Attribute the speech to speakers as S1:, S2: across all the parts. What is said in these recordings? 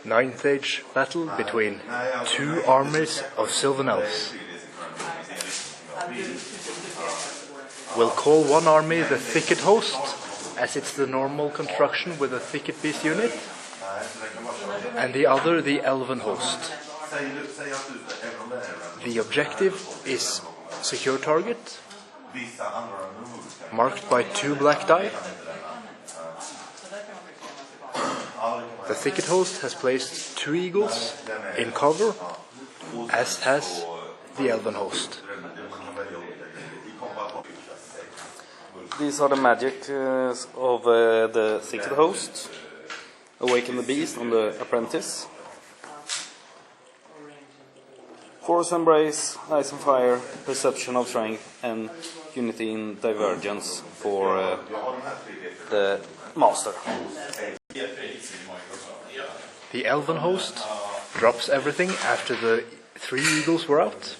S1: Ninth Age battle between two armies of sylvan elves. We'll call one army the Thicket Host, as it's the normal construction with a Thicket Beast unit, and the other the Elven Host. The objective is secure target, marked by 2 black die. The Thicket Host has placed 2 eagles in cover, as has the Elven Host.
S2: These are the magic of the Thicket Host. Awaken the Beast on the Apprentice. Force Embrace, Ice and Fire, Perception of Strength, and Unity in Divergence for the Master.
S1: The Elven Host drops everything after the 3 eagles were out.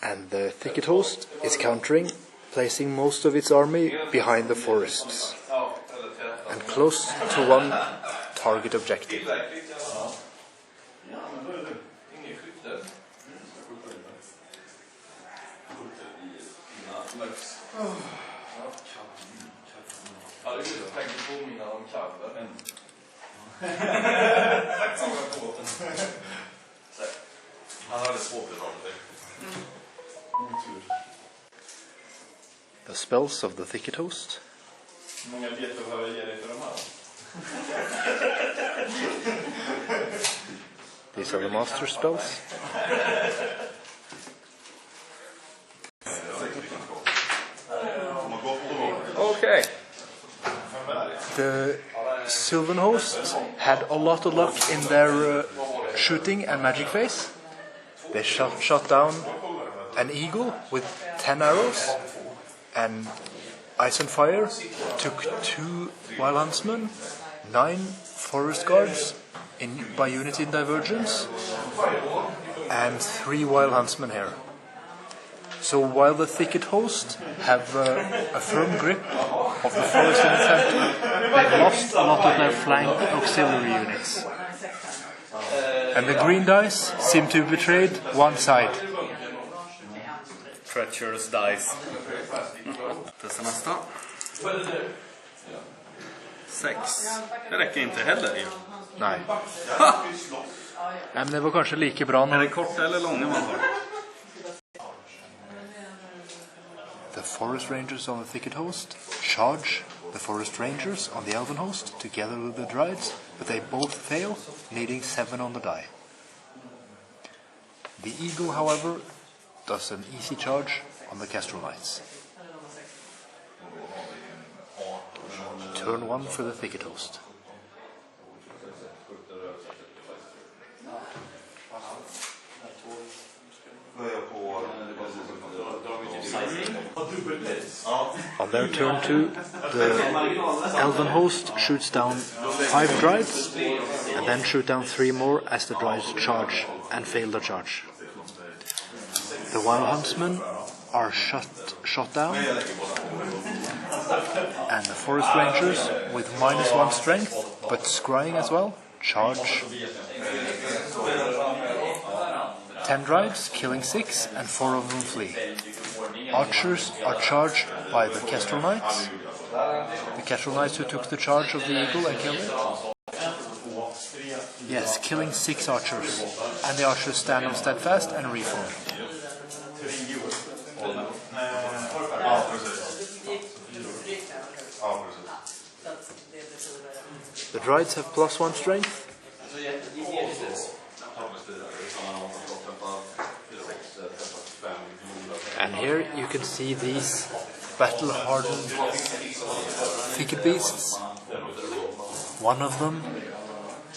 S1: And the Thicket Host is countering, placing most of its army behind the forests and close to one target objective. The spells of the Thicket Host. These are the master spells.
S2: Okay.
S1: The Sylvan Host had a lot of luck in their shooting and magic phase. They shot down an eagle with 10 arrows, and Ice and Fire took 2 wild huntsmen, 9 forest guards by unity in divergence, and 3 wild huntsmen here. So while the Thicket Host have a firm grip of the forest in the center, they've lost a lot of their flank auxiliary units. And the green dice seem to have betrayed one side.
S2: Treacherous dice. Testa nästa. 6. Det räcker inte heller ju.
S1: Nej. Men det var kanske lika bra
S2: Är det korta eller långa man har?
S1: The Forest Rangers on the Thicket Host charge the Forest Rangers on the Elven Host together with the Druids, but they both fail, needing 7 on the die. The Eagle, however, does an easy charge on the Kestrel Knights. Turn 1 for the Thicket Host. On their turn 2, the Elven Host shoots down 5 Druids, and then shoot down 3 more as the Druids charge and fail the charge. The Wild Huntsmen are shot down, and the Forest Rangers, with -1 strength, but scrying as well, charge 10 Druids, killing 6, and 4 of them flee. Archers are charged by the Kestrel Knights. The Kestrel Knights who took the charge of the eagle and killed it. Yes, killing 6 archers. And the archers stand on steadfast and reform. The Druids have +1 strength. And here you can see these battle-hardened Thicket Beasts. One of them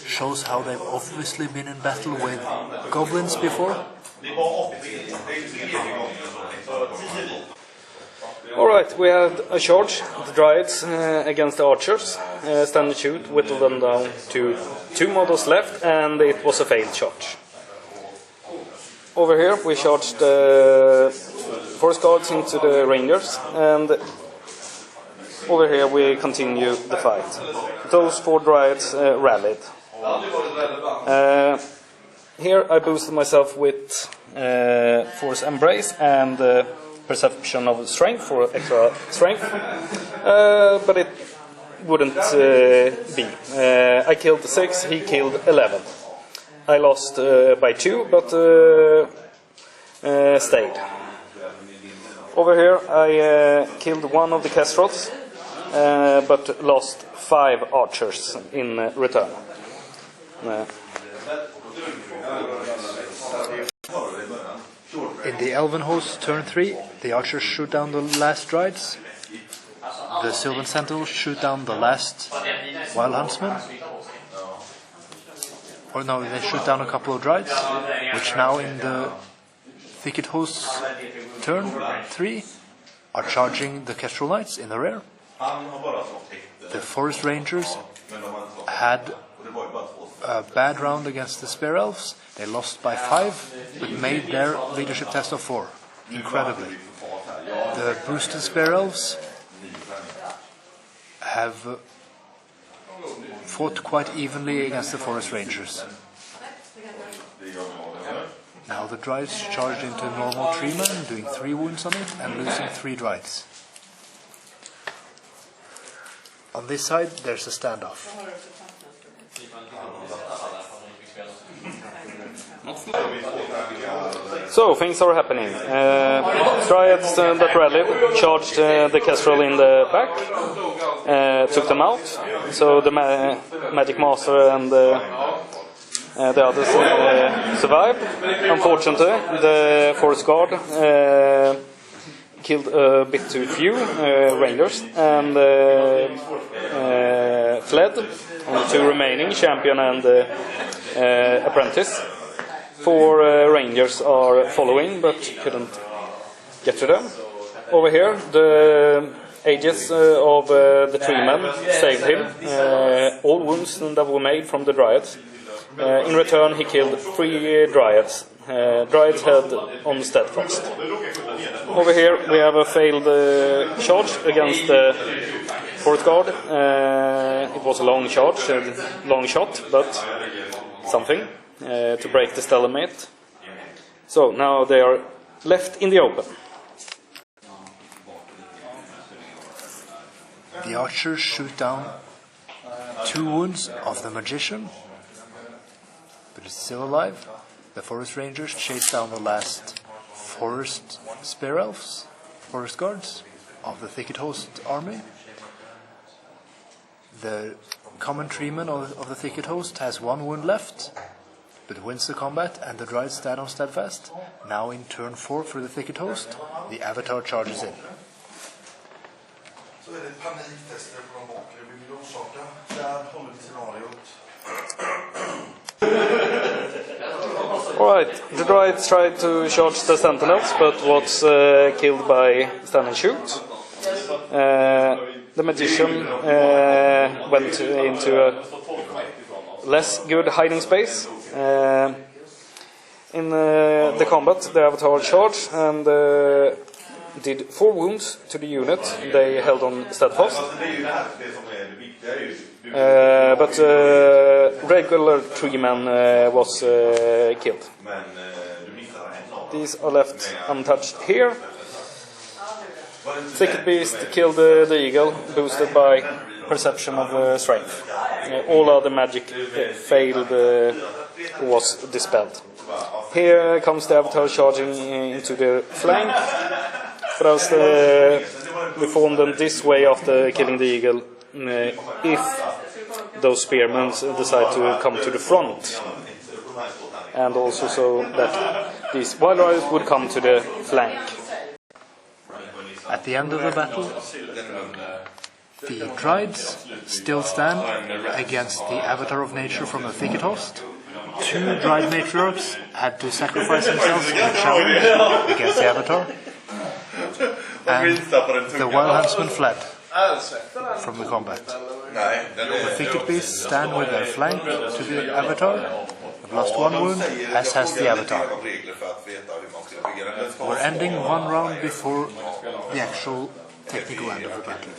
S1: shows how they've obviously been in battle with goblins before.
S2: Alright, we had a charge, the Druids against the Archers. Stand and shoot, whittle them down to 2 models left, and it was a failed charge. Over here we charged the Forest Guards into the Rangers, and over here we continue the fight. Those 4 Dryads rallied. Here I boosted myself with Force Embrace and Perception of Strength for extra strength, but it wouldn't be. I killed 6, he killed 11. I lost by 2, but stayed. Over here I killed 1 of the Kestrels, but lost 5 archers in return.
S1: In the Elven host, turn 3, the archers shoot down the last Dryades. The Sylvan Sentinels shoot down the last Wild Huntsman. Or no, they shoot down a couple of Dryades, which now in the Thicket host's turn 3 are charging the Kestrel Knights in the rear. The Forest Rangers had a bad round against the Spear Elves. They lost by 5, but made their leadership test of 4. Incredibly. The boosted Spear Elves have fought quite evenly against the Forest Rangers. Now the Dryads charged into normal Treeman, doing 3 wounds on it and losing 3 Dryads. On this side there's a standoff.
S2: So things are happening. Dryads that rallied charged the Kestrel in the back, took them out. So the Magic Master and the others survived. Unfortunately, the Forest Guard killed a bit too few Rangers and fled. And the 2 remaining, Champion and Apprentice. 4 Rangers are following, but couldn't get to them. Over here, the Aegis of the Treeman saved him. All wounds that were made from the Dryads. In return, he killed 3 Dryads. Dryads had on Steadfast. Over here, we have a failed charge against the Forest Guard. It was a long charge, long shot, but something. To break the stalemate. So now they are left in the open.
S1: The archers shoot down 2 wounds of the Magician, but it's still alive. The Forest Rangers chase down the last Forest Spear Elves, Forest Guards of the Thicket Host army. The common Treeman of the Thicket Host has 1 wound left, but wins the combat, and the Dryads stand on Steadfast. Now in turn 4 for the Thicket Host, the Avatar charges in.
S2: Alright, the Dryads tried to charge the Sentinels, but was killed by stand and shoot. The Magician went into a less good hiding space. In the combat, the Avatar charged and did 4 wounds to the unit. They held on Steadfast. But regular Treeman was killed. These are left untouched here. Thicket Beast killed the Eagle, boosted by Perception of Strength. All other magic failed, was dispelled. Here comes the Avatar charging into the flank. But as we form them this way after killing the Eagle, if those spearmen decide to come to the front, and also so that these Wild Riders would come to the flank.
S1: At the end of the battle, the Dryads still stand against the Avatar of Nature from the Thicket Host. 2 Dryad matriarchs had to sacrifice themselves in a challenge against the Avatar. And the Wild Huntsman fled from the combat. The Thicket Beasts stand with their flank to the Avatar. They've lost 1 wound, as has the Avatar. We're ending 1 round before the actual technical end of the battle.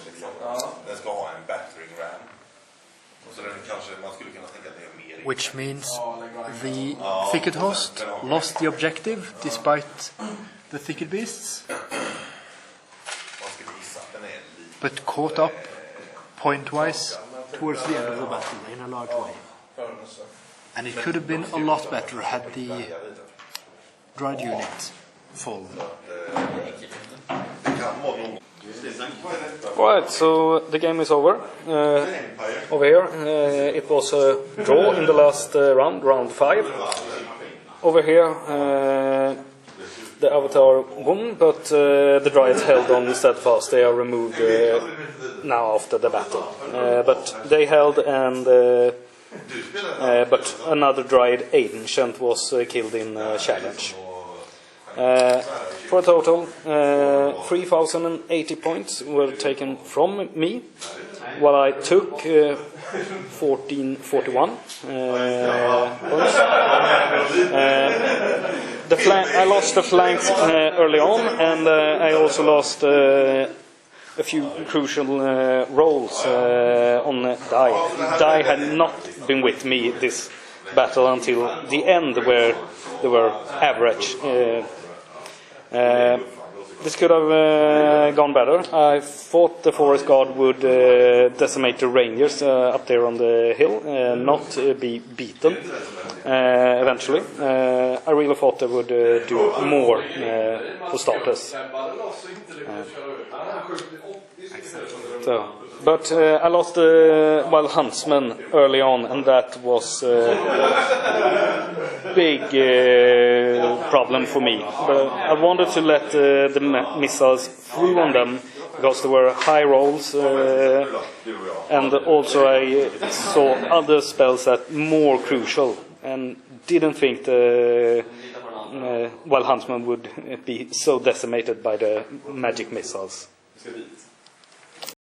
S3: Den ska ha en battering ram. Och så den kanske man skulle kunna tänka att det är mer.
S1: Which means the thicket host lost the objective despite the thicket beasts, but caught up point-wise towards the end of the battle in a large way. And it could have been a lot better had the droid unit fallen.
S2: Right, so the game is over. Over here, it was a draw in the last round 5. Over here, the Avatar won, but the Dryads held on steadfast. They are removed now after the battle. But they held, and but another Dryad, Ancient, was killed in challenge. For a total, 3,080 points were taken from me, while I took 1,441 points. I lost the flanks early on, and I also lost a few crucial rolls on die. Die had not been with me this battle until the end, where they were average. This could have gone better. I thought the Forest Guard would decimate the Rangers up there on the hill, not be beaten eventually. I really thought they would do more for starters. But I lost the Wild Huntsman early on, and that was big problem for me. But I wanted to let the missiles through on them because there were high rolls, and also I saw other spells that more crucial, and didn't think the Wild Huntsman would be so decimated by the magic missiles.